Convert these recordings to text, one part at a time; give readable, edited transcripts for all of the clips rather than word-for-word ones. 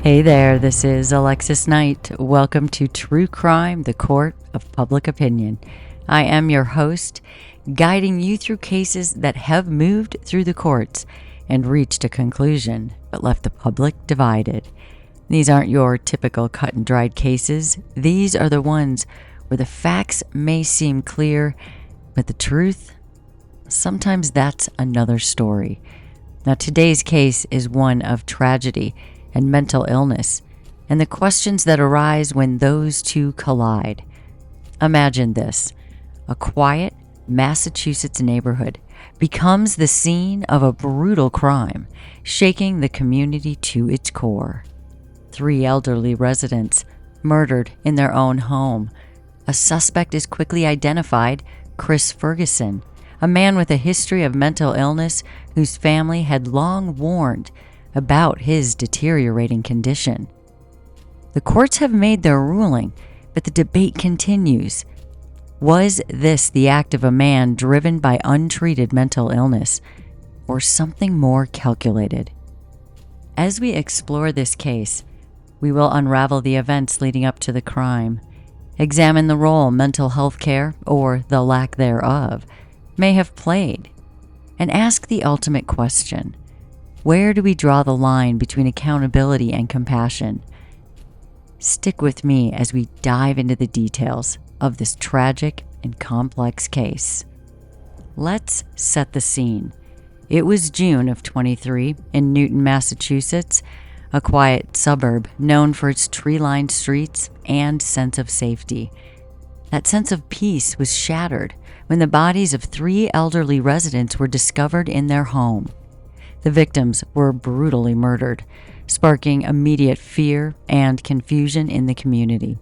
Hey there, this is Alexis Knight. Welcome to True Crime, the Court of Public Opinion. I am your host, guiding you through cases that have moved through the courts and reached a conclusion, but left the public divided. These aren't your typical cut and dried cases. These are the ones where the facts may seem clear, but the truth, sometimes that's another story. Now, today's case is one of tragedy and mental illness, and the questions that arise when those two collide. Imagine this: a quiet Massachusetts neighborhood becomes the scene of a brutal crime, shaking the community to its core. 3 elderly residents murdered in their own home. A suspect is quickly identified: Chris Ferguson, a man with a history of mental illness whose family had long warned about his deteriorating condition. The courts have made their ruling, but the debate continues. Was this the act of a man driven by untreated mental illness, or something more calculated? As we explore this case, we will unravel the events leading up to the crime, examine the role mental health care, or the lack thereof, may have played, and ask the ultimate question: where do we draw the line between accountability and compassion? Stick with me as we dive into the details of this tragic and complex case. Let's set the scene. It was June of 23 in Newton, Massachusetts, a quiet suburb known for its tree-lined streets and sense of safety. That sense of peace was shattered when the bodies of 3 elderly residents were discovered in their home. The victims were brutally murdered, sparking immediate fear and confusion in the community.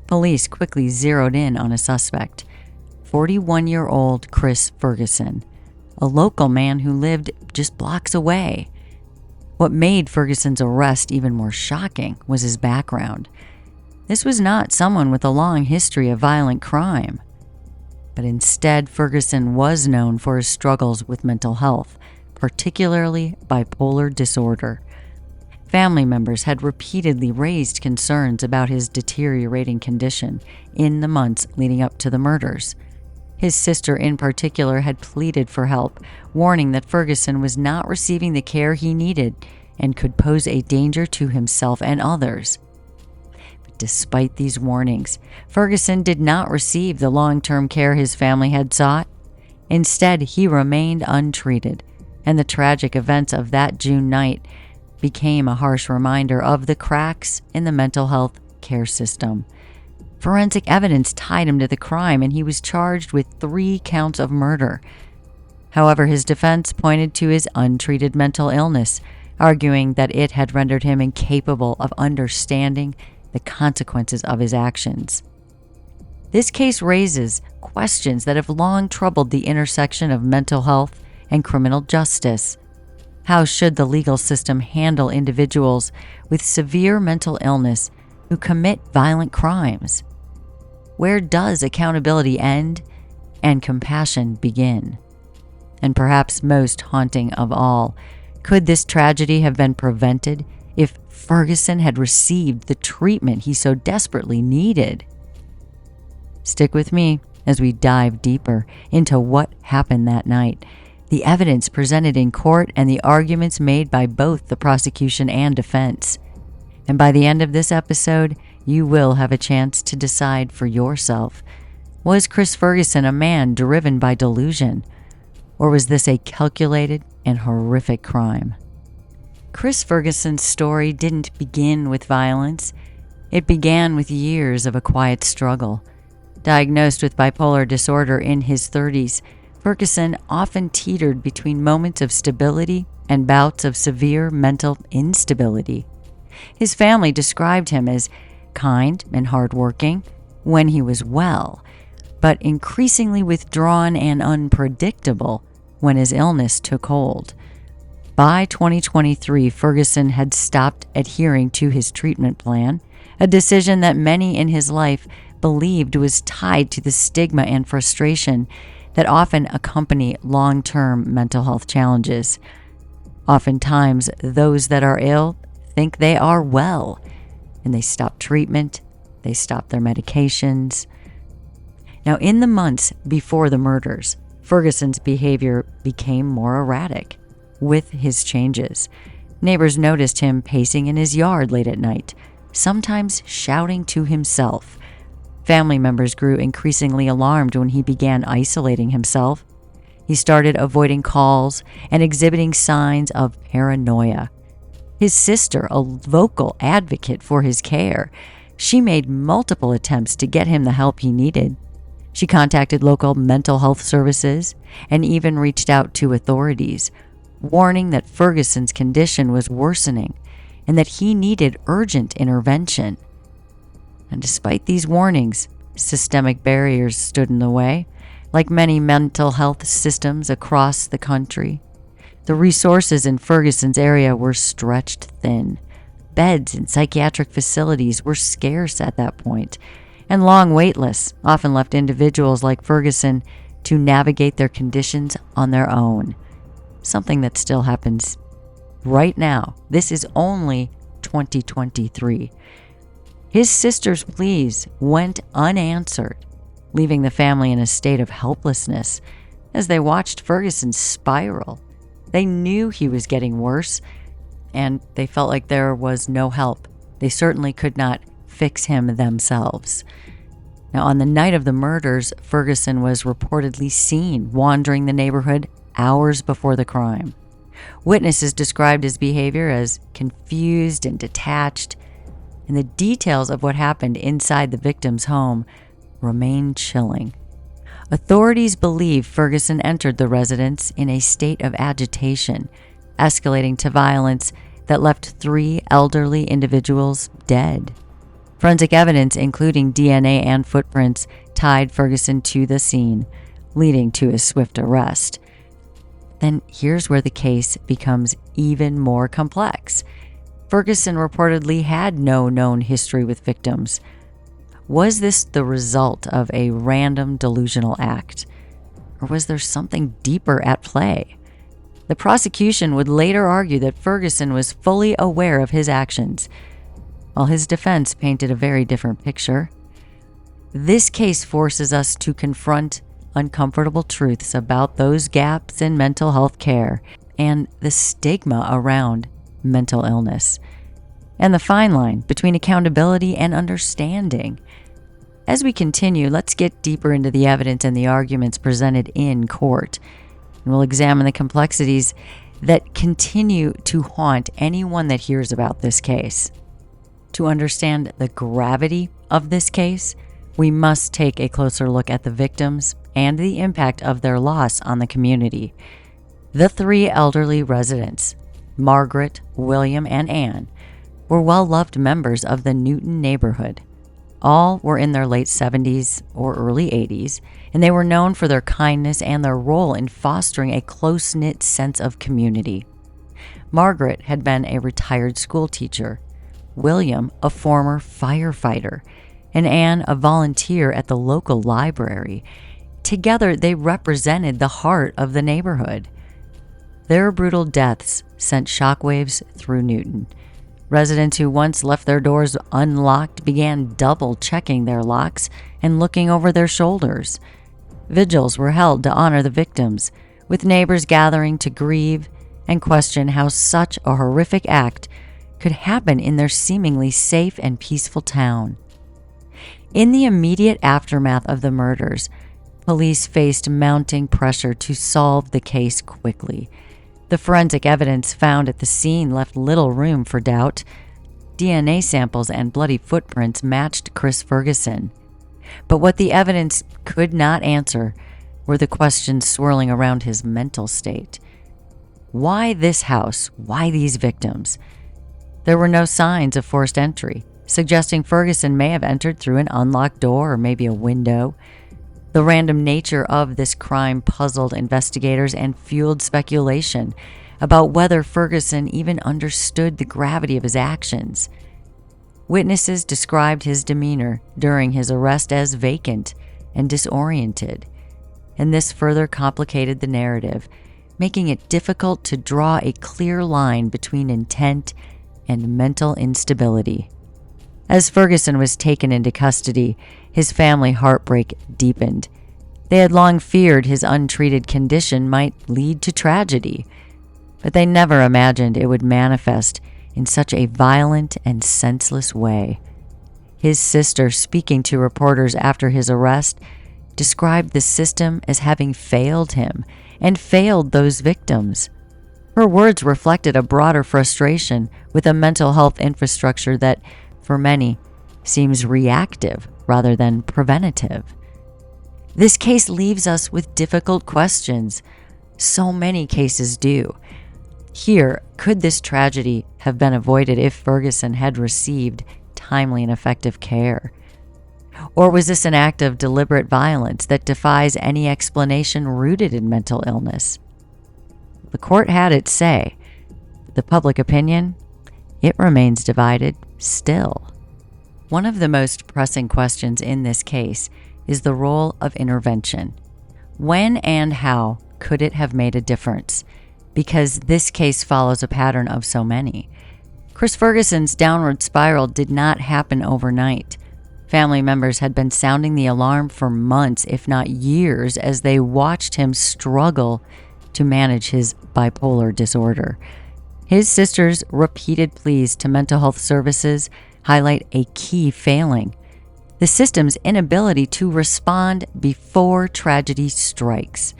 Police quickly zeroed in on a suspect: 41-year-old Chris Ferguson, a local man who lived just blocks away. What made Ferguson's arrest even more shocking was his background. This was not someone with a long history of violent crime, but instead Ferguson was known for his struggles with mental health, particularly bipolar disorder. Family members had repeatedly raised concerns about his deteriorating condition in the months leading up to the murders. His sister in particular had pleaded for help, warning that Ferguson was not receiving the care he needed and could pose a danger to himself and others. But despite these warnings, Ferguson did not receive the long-term care his family had sought. Instead, he remained untreated, and the tragic events of that June night became a harsh reminder of the cracks in the mental health care system. Forensic evidence tied him to the crime, and he was charged with 3 counts of murder. However, his defense pointed to his untreated mental illness, arguing that it had rendered him incapable of understanding the consequences of his actions. This case raises questions that have long troubled the intersection of mental health and criminal justice. How should the legal system handle individuals with severe mental illness who commit violent crimes? Where does accountability end and compassion begin? And perhaps most haunting of all, could this tragedy have been prevented if Ferguson had received the treatment he so desperately needed? Stick with me as we dive deeper into what happened that night, the evidence presented in court, and the arguments made by both the prosecution and defense. And by the end of this episode, you will have a chance to decide for yourself: was Chris Ferguson a man driven by delusion, or was this a calculated and horrific crime? Chris Ferguson's story didn't begin with violence. It began with years of a quiet struggle. Diagnosed with bipolar disorder in his 30s, Ferguson often teetered between moments of stability and bouts of severe mental instability. His family described him as kind and hardworking when he was well, but increasingly withdrawn and unpredictable when his illness took hold. By 2023, Ferguson had stopped adhering to his treatment plan, a decision that many in his life believed was tied to the stigma and frustration that often accompany long-term mental health challenges. Oftentimes, those that are ill think they are well, and they stop treatment, they stop their medications. Now, in the months before the murders, Ferguson's behavior became more erratic. With his changes, neighbors noticed him pacing in his yard late at night, sometimes shouting to himself. Family members grew increasingly alarmed when he began isolating himself. He started avoiding calls and exhibiting signs of paranoia. His sister, a vocal advocate for his care, she made multiple attempts to get him the help he needed. She contacted local mental health services and even reached out to authorities, warning that Ferguson's condition was worsening and that he needed urgent intervention. And despite these warnings, systemic barriers stood in the way, like many mental health systems across the country. The resources in Ferguson's area were stretched thin. Beds in psychiatric facilities were scarce at that point, and long wait lists often left individuals like Ferguson to navigate their conditions on their own. Something that still happens right now. This is only 2023. His sister's pleas went unanswered, leaving the family in a state of helplessness as they watched Ferguson spiral. They knew he was getting worse, and they felt like there was no help. They certainly could not fix him themselves. Now, on the night of the murders, Ferguson was reportedly seen wandering the neighborhood hours before the crime. Witnesses described his behavior as confused and detached, and the details of what happened inside the victim's home remain chilling. Authorities believe Ferguson entered the residence in a state of agitation, escalating to violence that left 3 elderly individuals dead. Forensic evidence, including DNA and footprints, tied Ferguson to the scene, leading to his swift arrest. Then here's where the case becomes even more complex. Ferguson reportedly had no known history with victims. Was this the result of a random delusional act, or was there something deeper at play? The prosecution would later argue that Ferguson was fully aware of his actions, while his defense painted a very different picture. This case forces us to confront uncomfortable truths about those gaps in mental health care and the stigma around mental illness, and the fine line between accountability and understanding. As we continue, let's get deeper into the evidence and the arguments presented in court, and we'll examine the complexities that continue to haunt anyone that hears about this case. To understand the gravity of this case, we must take a closer look at the victims and the impact of their loss on the community. The 3 elderly residents, Margaret, William, and Anne, were well-loved members of the Newton neighborhood. All were in their late 70s or early 80s, and they were known for their kindness and their role in fostering a close-knit sense of community. Margaret had been a retired school teacher, William a former firefighter, and Anne a volunteer at the local library. Together, they represented the heart of the neighborhood. Their brutal deaths sent shockwaves through Newton. Residents who once left their doors unlocked began double-checking their locks and looking over their shoulders. Vigils were held to honor the victims, with neighbors gathering to grieve and question how such a horrific act could happen in their seemingly safe and peaceful town. In the immediate aftermath of the murders, police faced mounting pressure to solve the case quickly. The forensic evidence found at the scene left little room for doubt. DNA samples and bloody footprints matched Chris Ferguson. But what the evidence could not answer were the questions swirling around his mental state. Why this house? Why these victims? There were no signs of forced entry, suggesting Ferguson may have entered through an unlocked door or maybe a window. The random nature of this crime puzzled investigators and fueled speculation about whether Ferguson even understood the gravity of his actions. Witnesses described his demeanor during his arrest as vacant and disoriented, and this further complicated the narrative, making it difficult to draw a clear line between intent and mental instability. As Ferguson was taken into custody, his family heartbreak deepened. They had long feared his untreated condition might lead to tragedy, but they never imagined it would manifest in such a violent and senseless way. His sister, speaking to reporters after his arrest, described the system as having failed him and failed those victims. Her words reflected a broader frustration with a mental health infrastructure that, for many, seems reactive rather than preventative. This case leaves us with difficult questions. So many cases do. Here, could this tragedy have been avoided if Ferguson had received timely and effective care? Or was this an act of deliberate violence that defies any explanation rooted in mental illness? The court had its say. The public opinion, it remains divided still. One of the most pressing questions in this case is the role of intervention. When and how could it have made a difference? Because this case follows a pattern of so many. Chris Ferguson's downward spiral did not happen overnight. Family members had been sounding the alarm for months, if not years, as they watched him struggle to manage his bipolar disorder. His sister's repeated pleas to mental health services highlight a key failing: the system's inability to respond before tragedy strikes.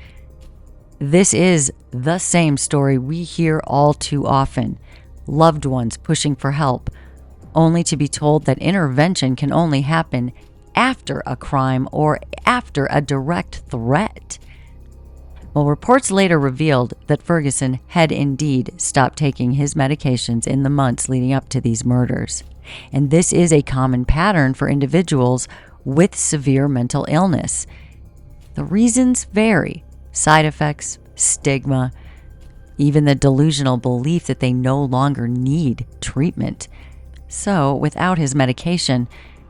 This is the same story we hear all too often: loved ones pushing for help, only to be told that intervention can only happen after a crime or after a direct threat. Well, reports later revealed that Ferguson had indeed stopped taking his medications in the months leading up to these murders. And this is a common pattern for individuals with severe mental illness. The reasons vary: side effects, stigma, even the delusional belief that they no longer need treatment. So, without his medication,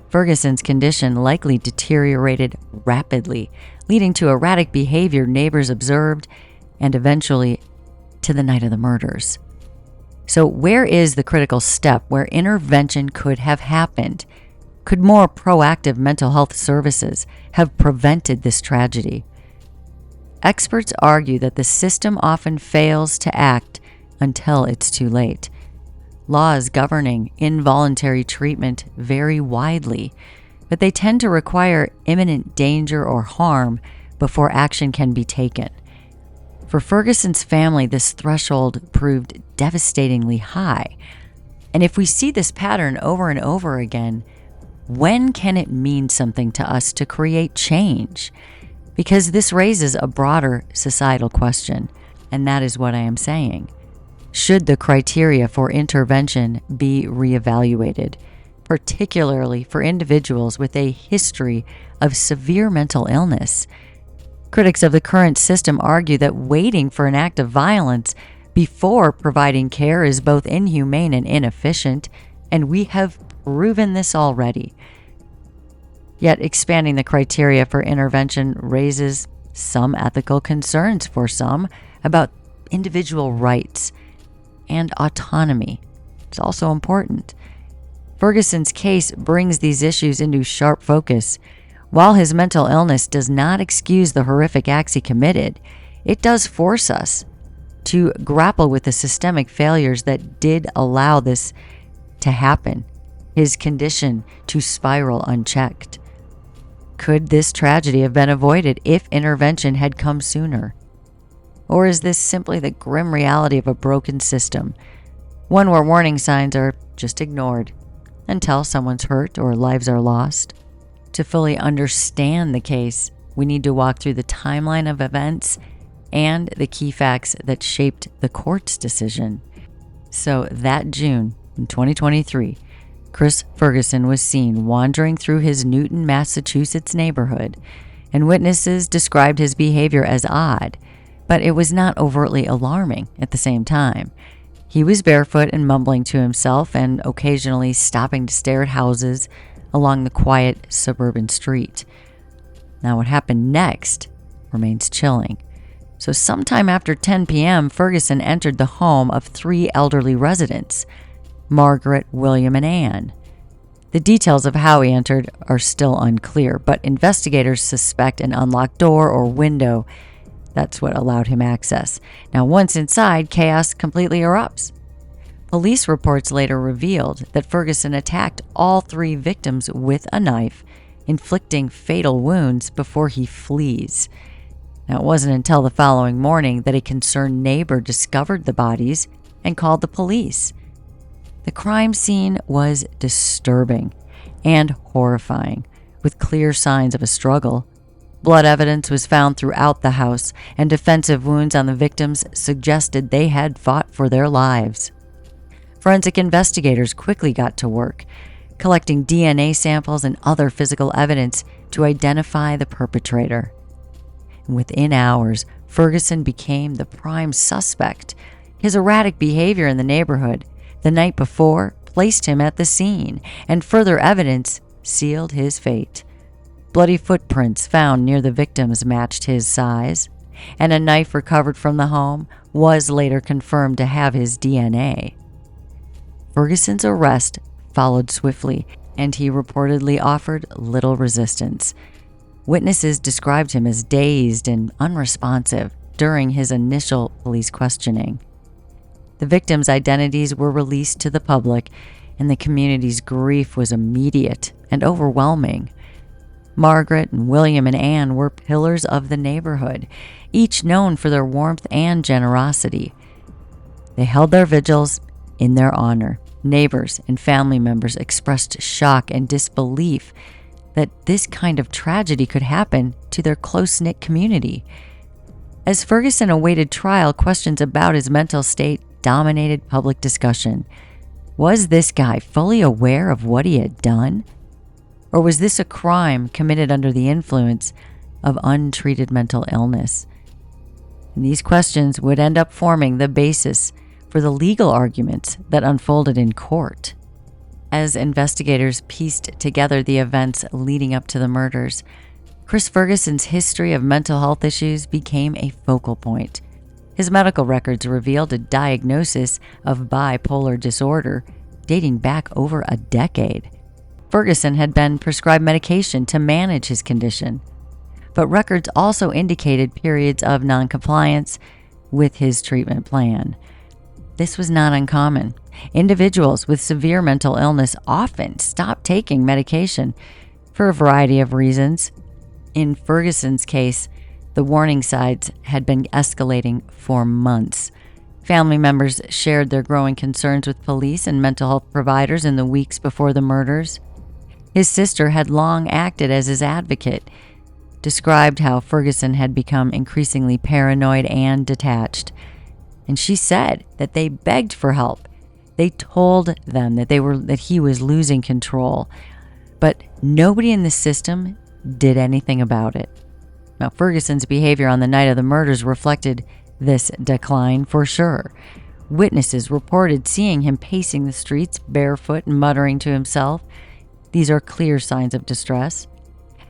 Ferguson's condition likely deteriorated rapidly, leading to erratic behavior neighbors observed, and eventually to the night of the murders. So where is the critical step where intervention could have happened? Could more proactive mental health services have prevented this tragedy? Experts argue that the system often fails to act until it's too late. Laws governing involuntary treatment vary widely, but they tend to require imminent danger or harm before action can be taken. For Ferguson's family, this threshold proved devastatingly high. And if we see this pattern over and over again, when can it mean something to us to create change? Because this raises a broader societal question, and that is what I am saying. Should the criteria for intervention be reevaluated, particularly for individuals with a history of severe mental illness? Critics of the current system argue that waiting for an act of violence before providing care is both inhumane and inefficient, and we have proven this already. Yet expanding the criteria for intervention raises some ethical concerns for some about individual rights and autonomy. It's also important. Ferguson's case brings these issues into sharp focus. While his mental illness does not excuse the horrific acts he committed, it does force us to grapple with the systemic failures that did allow this to happen, his condition to spiral unchecked. Could this tragedy have been avoided if intervention had come sooner? Or is this simply the grim reality of a broken system, one where warning signs are just ignored until someone's hurt or lives are lost? To fully understand the case, we need to walk through the timeline of events and the key facts that shaped the court's decision. So that June in 2023, Chris Ferguson was seen wandering through his Newton, Massachusetts neighborhood, and witnesses described his behavior as odd, but it was not overtly alarming at the same time. He was barefoot and mumbling to himself and occasionally stopping to stare at houses along the quiet suburban street. Now, what happened next remains chilling. So sometime after 10 p.m., Ferguson entered the home of 3 elderly residents. Margaret, William, and Anne. The details of how he entered are still unclear, but investigators suspect an unlocked door or window. That's what allowed him access. Now, once inside, chaos completely erupts. Police reports later revealed that Ferguson attacked all 3 victims with a knife, inflicting fatal wounds before he flees. Now, it wasn't until the following morning that a concerned neighbor discovered the bodies and called the police. The crime scene was disturbing and horrifying, with clear signs of a struggle. Blood evidence was found throughout the house, and defensive wounds on the victims suggested they had fought for their lives. Forensic investigators quickly got to work, collecting DNA samples and other physical evidence to identify the perpetrator. Within hours, Ferguson became the prime suspect. His erratic behavior in the neighborhood the night before placed him at the scene, and further evidence sealed his fate. Bloody footprints found near the victims matched his size, and a knife recovered from the home was later confirmed to have his DNA. Ferguson's arrest followed swiftly, and he reportedly offered little resistance. Witnesses described him as dazed and unresponsive during his initial police questioning. The victims' identities were released to the public, and the community's grief was immediate and overwhelming. Margaret and William and Anne were pillars of the neighborhood, each known for their warmth and generosity. They held their vigils in their honor. Neighbors and family members expressed shock and disbelief that this kind of tragedy could happen to their close-knit community. As Ferguson awaited trial, questions about his mental state dominated public discussion. Was this guy fully aware of what he had done? Or was this a crime committed under the influence of untreated mental illness? And these questions would end up forming the basis for the legal arguments that unfolded in court. As investigators pieced together the events leading up to the murders, Chris Ferguson's history of mental health issues became a focal point. His medical records revealed a diagnosis of bipolar disorder dating back over a decade. Ferguson had been prescribed medication to manage his condition, but records also indicated periods of noncompliance with his treatment plan. This was not uncommon. Individuals with severe mental illness often stop taking medication for a variety of reasons. In Ferguson's case, the warning signs had been escalating for months. Family members shared their growing concerns with police and mental health providers in the weeks before the murders. His sister had long acted as his advocate, described how Ferguson had become increasingly paranoid and detached. And she said that they begged for help. They told them that he was losing control, but nobody in the system did anything about it. Now, Ferguson's behavior on the night of the murders reflected this decline for sure. Witnesses reported seeing him pacing the streets barefoot and muttering to himself. These are clear signs of distress.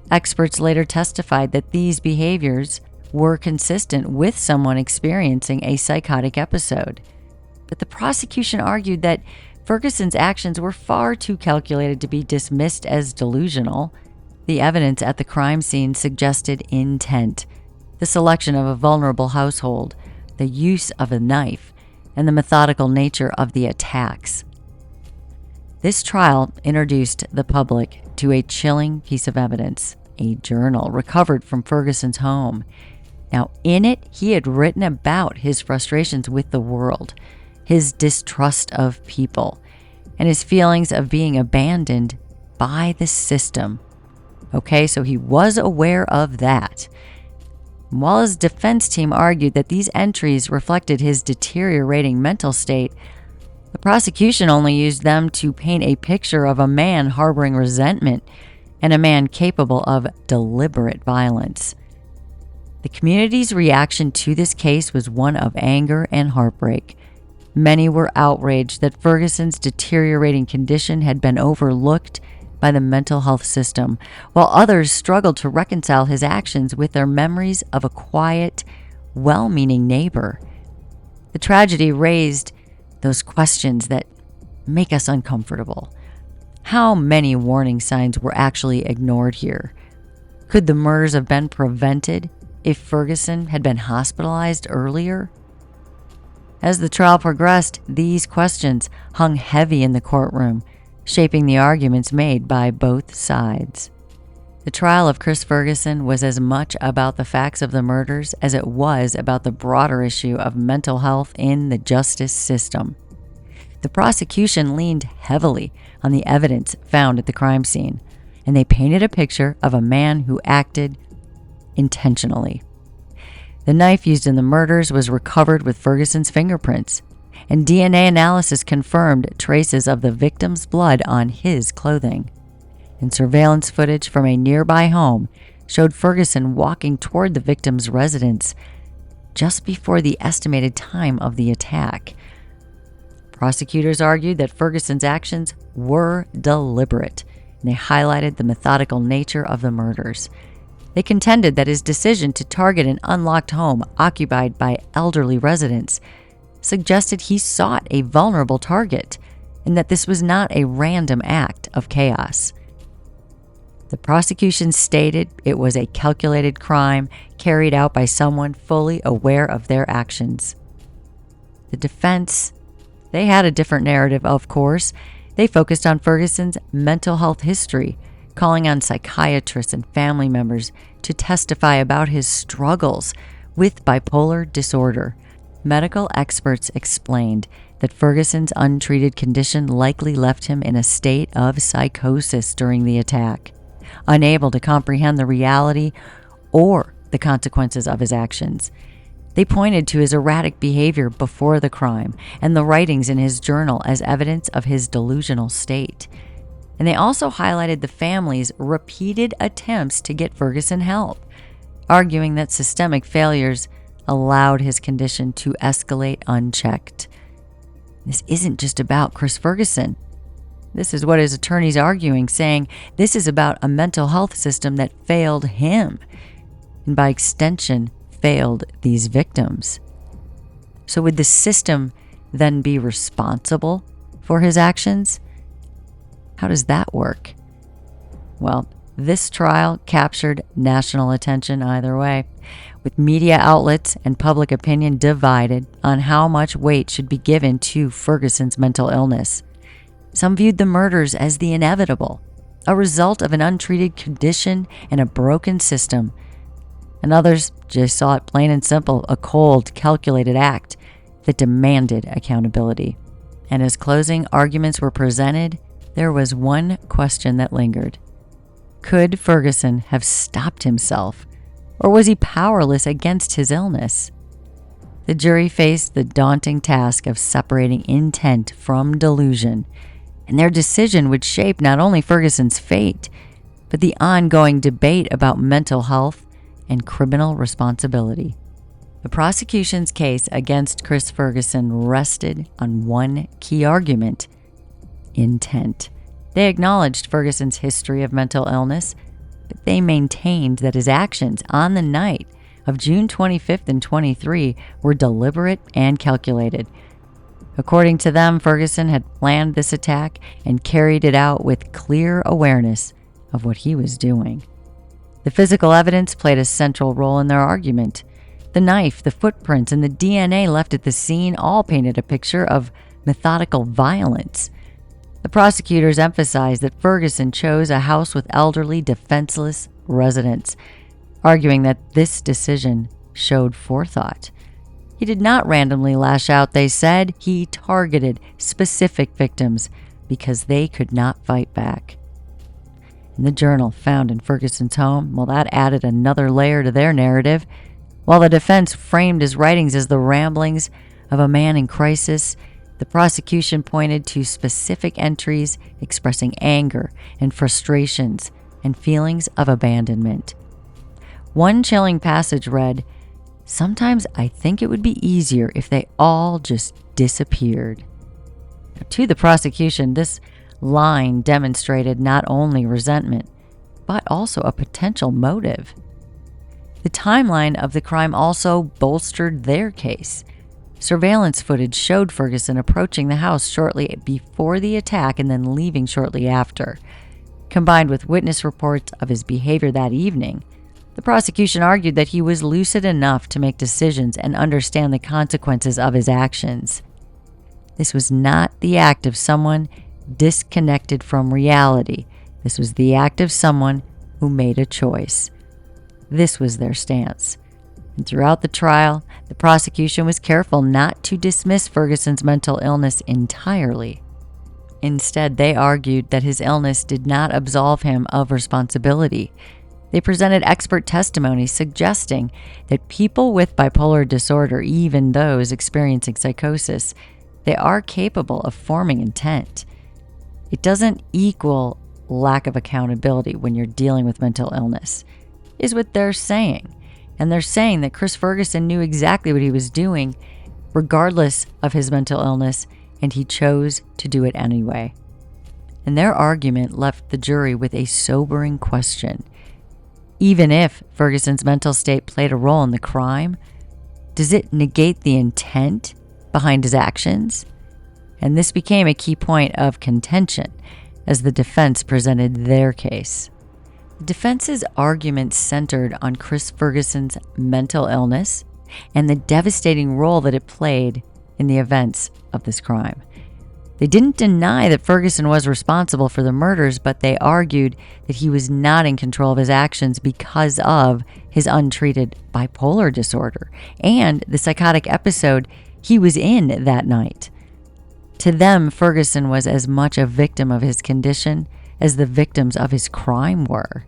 Experts later testified that these behaviors were consistent with someone experiencing a psychotic episode. But the prosecution argued that Ferguson's actions were far too calculated to be dismissed as delusional. The evidence at the crime scene suggested intent, the selection of a vulnerable household, the use of a knife, and the methodical nature of the attacks. This trial introduced the public to a chilling piece of evidence, a journal recovered from Ferguson's home. Now, in it, he had written about his frustrations with the world, his distrust of people, and his feelings of being abandoned by the system. Okay, so he was aware of that. While his defense team argued that these entries reflected his deteriorating mental state, the prosecution only used them to paint a picture of a man harboring resentment and a man capable of deliberate violence. The community's reaction to this case was one of anger and heartbreak. Many were outraged that Ferguson's deteriorating condition had been overlooked by the mental health system, while others struggled to reconcile his actions with their memories of a quiet, well-meaning neighbor. The tragedy raised those questions that make us uncomfortable. How many warning signs were actually ignored here? Could the murders have been prevented if Ferguson had been hospitalized earlier? As the trial progressed, these questions hung heavy in the courtroom, shaping the arguments made by both sides. The trial of Chris Ferguson was as much about the facts of the murders as it was about the broader issue of mental health in the justice system. The prosecution leaned heavily on the evidence found at the crime scene, and they painted a picture of a man who acted intentionally. The knife used in the murders was recovered with Ferguson's fingerprints, and DNA analysis confirmed traces of the victim's blood on his clothing. And surveillance footage from a nearby home showed Ferguson walking toward the victim's residence just before the estimated time of the attack. Prosecutors argued that Ferguson's actions were deliberate, and they highlighted the methodical nature of the murders. They contended that his decision to target an unlocked home occupied by elderly residents suggested he sought a vulnerable target, and that this was not a random act of chaos. The prosecution stated it was a calculated crime carried out by someone fully aware of their actions. The defense, they had a different narrative, of course. They focused on Ferguson's mental health history, calling on psychiatrists and family members to testify about his struggles with bipolar disorder. Medical experts explained that Ferguson's untreated condition likely left him in a state of psychosis during the attack, unable to comprehend the reality or the consequences of his actions. They pointed to his erratic behavior before the crime and the writings in his journal as evidence of his delusional state. And they also highlighted the family's repeated attempts to get Ferguson help, arguing that systemic failures allowed his condition to escalate unchecked. This isn't just about Chris Ferguson. This is what his attorney's arguing, saying this is about a mental health system that failed him, and by extension, failed these victims. So would the system then be responsible for his actions? How does that work? Well, this trial captured national attention either way, with media outlets and public opinion divided on how much weight should be given to Ferguson's mental illness. Some viewed the murders as the inevitable, a result of an untreated condition and a broken system. And others just saw it plain and simple, a cold, calculated act that demanded accountability. And as closing arguments were presented, there was one question that lingered. Could Ferguson have stopped himself, or was he powerless against his illness? The jury faced the daunting task of separating intent from delusion, and their decision would shape not only Ferguson's fate, but the ongoing debate about mental health and criminal responsibility. The prosecution's case against Chris Ferguson rested on one key argument: intent. They acknowledged Ferguson's history of mental illness, but they maintained that his actions on the night of June 25th and 23 were deliberate and calculated. According to them, Ferguson had planned this attack and carried it out with clear awareness of what he was doing. The physical evidence played a central role in their argument. The knife, the footprints, and the DNA left at the scene all painted a picture of methodical violence. The prosecutors emphasized that Ferguson chose a house with elderly, defenseless residents, arguing that this decision showed forethought. He did not randomly lash out, they said. He targeted specific victims because they could not fight back. And the journal found in Ferguson's home, well, that added another layer to their narrative. While the defense framed his writings as the ramblings of a man in crisis, the prosecution pointed to specific entries expressing anger and frustrations and feelings of abandonment. One chilling passage read, "Sometimes I think it would be easier if they all just disappeared." To the prosecution, this line demonstrated not only resentment, but also a potential motive. The timeline of the crime also bolstered their case. Surveillance footage showed Ferguson approaching the house shortly before the attack and then leaving shortly after. Combined with witness reports of his behavior that evening, the prosecution argued that he was lucid enough to make decisions and understand the consequences of his actions. This was not the act of someone disconnected from reality. This was the act of someone who made a choice. This was their stance. And throughout the trial, the prosecution was careful not to dismiss Ferguson's mental illness entirely. Instead, they argued that his illness did not absolve him of responsibility. They presented expert testimony suggesting that people with bipolar disorder, even those experiencing psychosis, they are capable of forming intent. It doesn't equal lack of accountability when you're dealing with mental illness, is what they're saying. And they're saying that Chris Ferguson knew exactly what he was doing, regardless of his mental illness, and he chose to do it anyway. And their argument left the jury with a sobering question. Even if Ferguson's mental state played a role in the crime, does it negate the intent behind his actions? And this became a key point of contention as the defense presented their case. The defense's argument centered on Chris Ferguson's mental illness and the devastating role that it played in the events of this crime. They didn't deny that Ferguson was responsible for the murders, but they argued that he was not in control of his actions because of his untreated bipolar disorder and the psychotic episode he was in that night. To them, Ferguson was as much a victim of his condition as the victims of his crime were.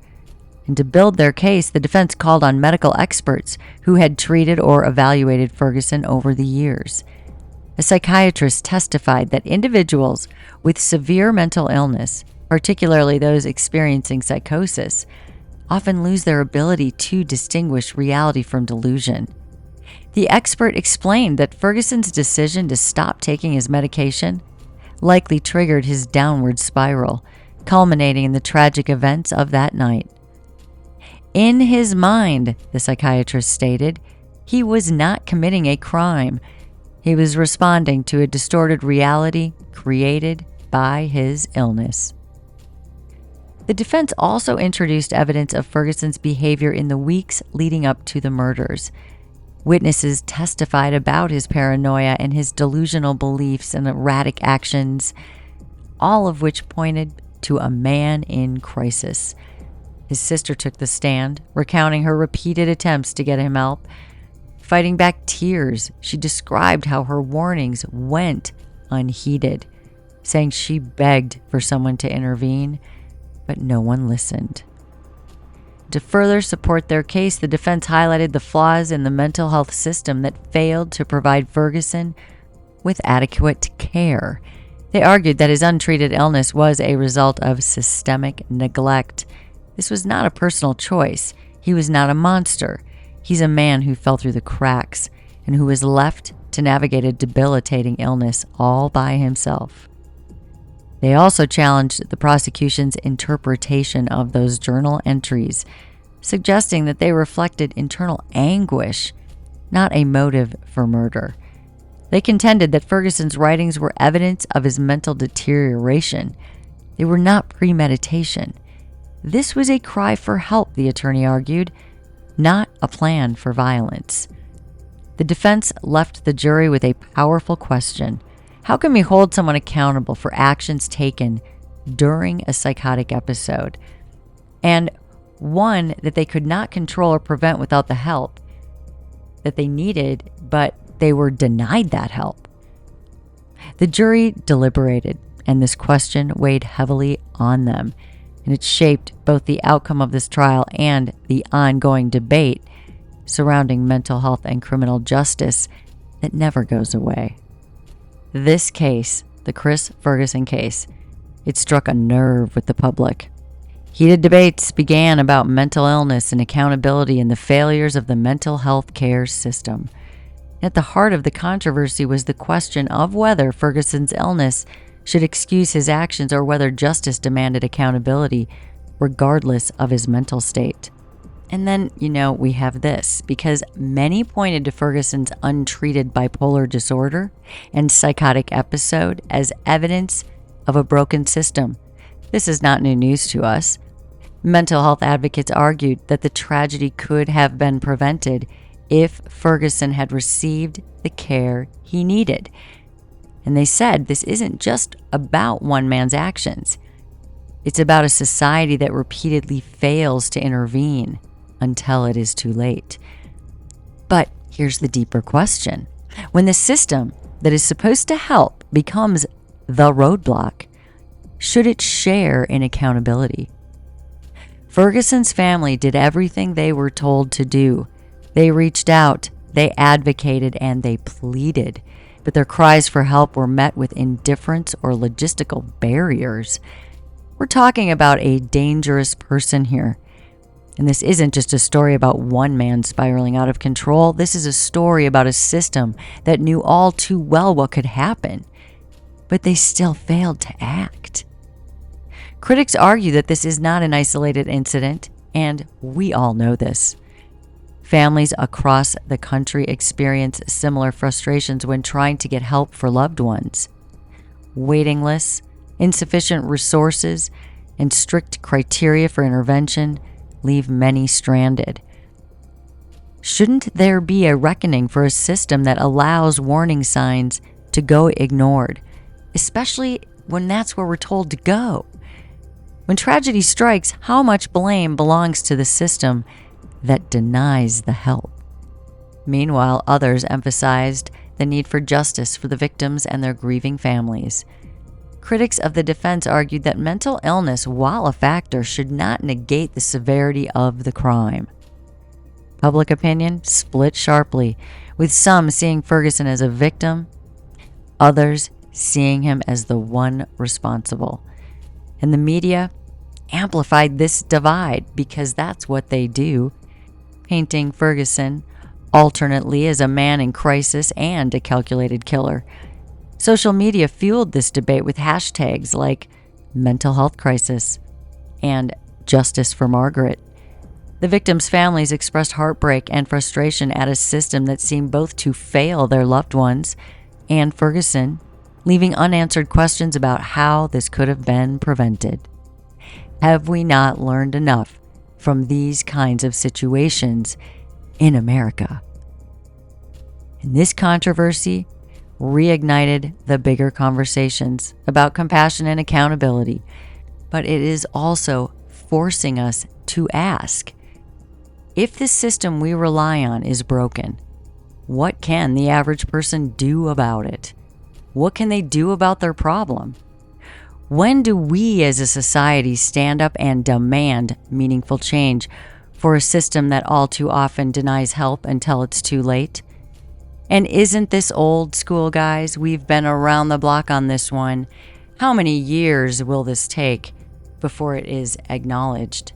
And to build their case, the defense called on medical experts who had treated or evaluated Ferguson over the years. A psychiatrist testified that individuals with severe mental illness, particularly those experiencing psychosis, often lose their ability to distinguish reality from delusion. The expert explained that Ferguson's decision to stop taking his medication likely triggered his downward spiral, culminating in the tragic events of that night. In his mind, the psychiatrist stated, he was not committing a crime. He was responding to a distorted reality created by his illness. The defense also introduced evidence of Ferguson's behavior in the weeks leading up to the murders. Witnesses testified about his paranoia and his delusional beliefs and erratic actions, all of which pointed to a man in crisis. His sister took the stand, recounting her repeated attempts to get him help. Fighting back tears, she described how her warnings went unheeded, saying she begged for someone to intervene, but no one listened. To further support their case, the defense highlighted the flaws in the mental health system that failed to provide Ferguson with adequate care. They argued that his untreated illness was a result of systemic neglect. This was not a personal choice. He was not a monster. He's a man who fell through the cracks and who was left to navigate a debilitating illness all by himself. They also challenged the prosecution's interpretation of those journal entries, suggesting that they reflected internal anguish, not a motive for murder. They contended that Ferguson's writings were evidence of his mental deterioration. They were not premeditation. This was a cry for help, the attorney argued, not a plan for violence. The defense left the jury with a powerful question. How can we hold someone accountable for actions taken during a psychotic episode? And one that they could not control or prevent without the help that they needed, but they were denied that help. The jury deliberated, and this question weighed heavily on them. And it shaped both the outcome of this trial and the ongoing debate surrounding mental health and criminal justice that never goes away. This case, the Chris Ferguson case, it struck a nerve with the public. Heated debates began about mental illness and accountability and the failures of the mental health care system. At the heart of the controversy was the question of whether Ferguson's illness should excuse his actions or whether justice demanded accountability regardless of his mental state. And then, we have this, because many pointed to Ferguson's untreated bipolar disorder and psychotic episode as evidence of a broken system. This is not new news to us. Mental health advocates argued that the tragedy could have been prevented if Ferguson had received the care he needed. And they said this isn't just about one man's actions. It's about a society that repeatedly fails to intervene until it is too late. But here's the deeper question. When the system that is supposed to help becomes the roadblock, should it share in accountability? Ferguson's family did everything they were told to do. They reached out, they advocated, and they pleaded. But their cries for help were met with indifference or logistical barriers. We're talking about a dangerous person here. And this isn't just a story about one man spiraling out of control. This is a story about a system that knew all too well what could happen, but they still failed to act. Critics argue that this is not an isolated incident, and we all know this. Families across the country experience similar frustrations when trying to get help for loved ones. Waiting lists, insufficient resources, and strict criteria for intervention leave many stranded. Shouldn't there be a reckoning for a system that allows warning signs to go ignored, especially when that's where we're told to go? When tragedy strikes, how much blame belongs to the system that denies the help? Meanwhile, others emphasized the need for justice for the victims and their grieving families. Critics of the defense argued that mental illness, while a factor, should not negate the severity of the crime. Public opinion split sharply, with some seeing Ferguson as a victim, others seeing him as the one responsible. And the media amplified this divide because that's what they do, painting Ferguson alternately as a man in crisis and a calculated killer. Social media fueled this debate with hashtags like mental health crisis and justice for Margaret. The victims' families expressed heartbreak and frustration at a system that seemed both to fail their loved ones and Ferguson, leaving unanswered questions about how this could have been prevented. Have we not learned enough from these kinds of situations in America? And this controversy reignited the bigger conversations about compassion and accountability, but it is also forcing us to ask, if the system we rely on is broken, what can the average person do about it? What can they do about their problem? When do we as a society stand up and demand meaningful change for a system that all too often denies help until it's too late? And isn't this old school, guys? We've been around the block on this one. How many years will this take before it is acknowledged?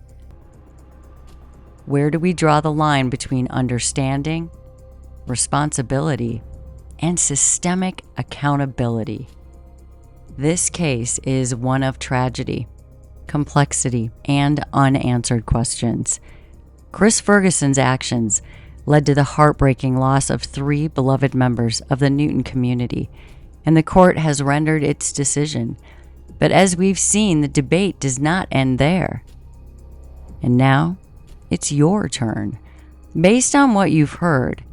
Where do we draw the line between understanding, responsibility, and systemic accountability? This case is one of tragedy, complexity, and unanswered questions. Chris Ferguson's actions led to the heartbreaking loss of 3 beloved members of the Newton community, and the court has rendered its decision. But as we've seen, the debate does not end there. And now, it's your turn. Based on what you've heard,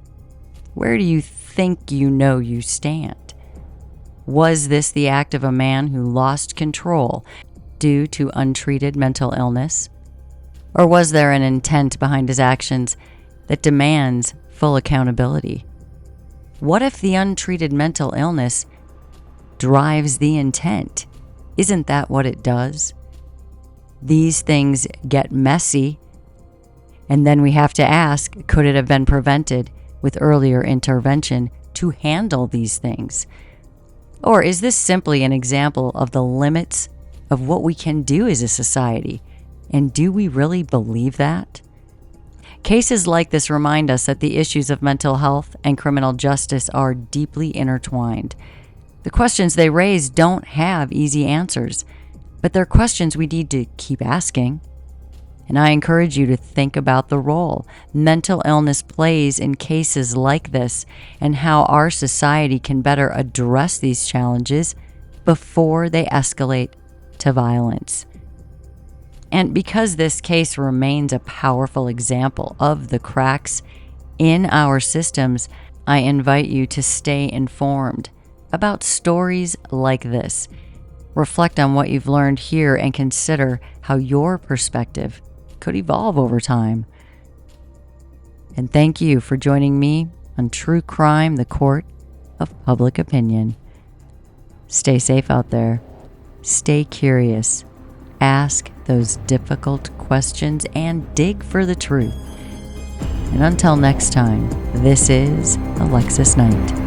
where do you think you stand? Was this the act of a man who lost control due to untreated mental illness? Or was there an intent behind his actions that demands full accountability? What if the untreated mental illness drives the intent? Isn't that what it does? These things get messy, and then we have to ask, could it have been prevented with earlier intervention to handle these things? Or is this simply an example of the limits of what we can do as a society? And do we really believe that? Cases like this remind us that the issues of mental health and criminal justice are deeply intertwined. The questions they raise don't have easy answers, but they're questions we need to keep asking. And I encourage you to think about the role mental illness plays in cases like this and how our society can better address these challenges before they escalate to violence. And because this case remains a powerful example of the cracks in our systems, I invite you to stay informed about stories like this. Reflect on what you've learned here and consider how your perspective could evolve over time. And thank you for joining me on True Crime, the Court of Public Opinion. Stay safe out there. Stay curious. Ask those difficult questions and dig for the truth. And until next time, this is Alexis Knight.